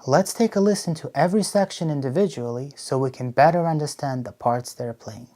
Let's take a listen to every section individually so we can better understand the parts they're playing.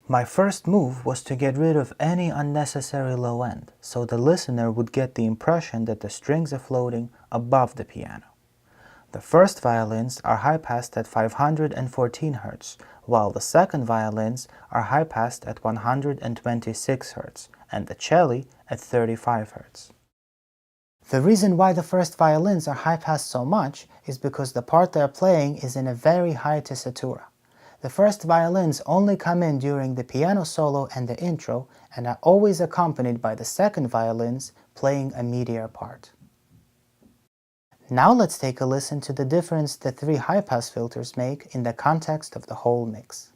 My first move was to get rid of any unnecessary low end, so the listener would get the impression that the strings are floating above the piano. The first violins are high-passed at 514 Hz, while the second violins are high-passed at 126 Hz, and the celli at 35 Hz. The reason why the first violins are high-passed so much is because the part they're playing is in a very high tessitura. The first violins only come in during the piano solo and the intro and are always accompanied by the second violins playing a meatier part. Now let's take a listen to the difference the three high-pass filters make in the context of the whole mix.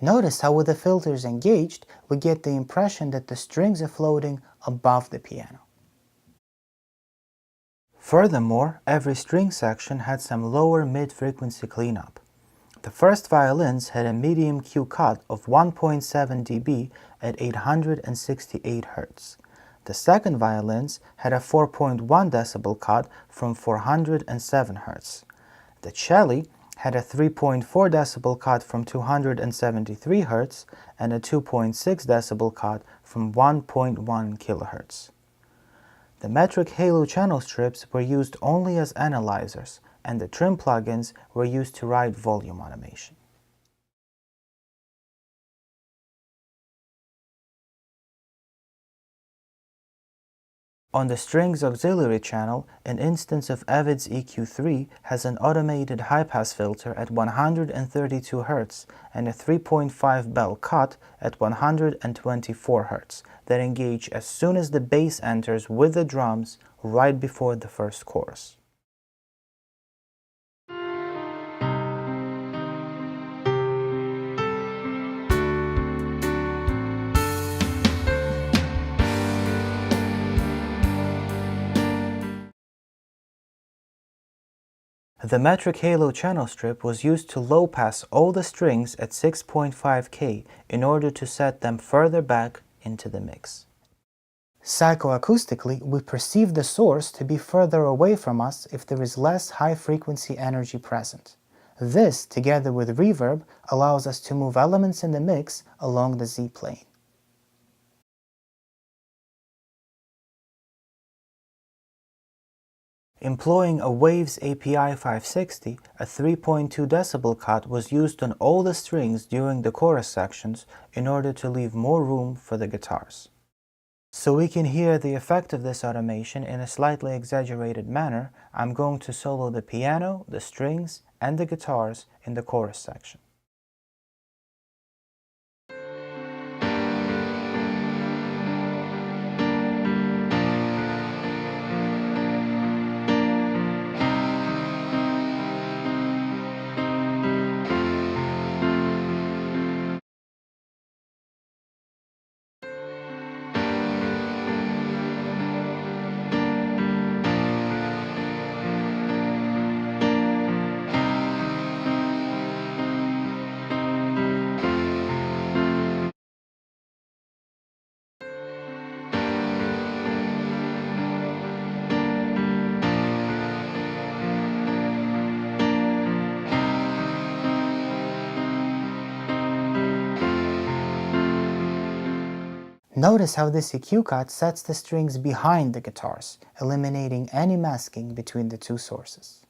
Notice how with the filters engaged, we get the impression that the strings are floating above the piano. Furthermore, every string section had some lower mid-frequency cleanup. The first violins had a medium Q cut of 1.7 dB at 868 Hz. The second violins had a 4.1 decibel cut from 407 Hz. The celli had a 3.4 decibel cut from 273 Hz and a 2.6 decibel cut from 1.1 kHz. The metric halo channel strips were used only as analyzers, and the trim plugins were used to write volume automation. On the strings auxiliary channel, an instance of Avid's EQ3 has an automated high-pass filter at 132 Hz and a 3.5 bell cut at 124 Hz that engage as soon as the bass enters with the drums right before the first chorus. The metric halo channel strip was used to low-pass all the strings at 6.5 K in order to set them further back into the mix. Psychoacoustically, we perceive the source to be further away from us if there is less high-frequency energy present. This, together with reverb, allows us to move elements in the mix along the Z-plane. Employing a Waves API 560, a 3.2 decibel cut was used on all the strings during the chorus sections in order to leave more room for the guitars. So we can hear the effect of this automation in a slightly exaggerated manner. I'm going to solo the piano, the strings, and the guitars in the chorus section. Notice how this EQ cut sets the strings behind the guitars, eliminating any masking between the two sources.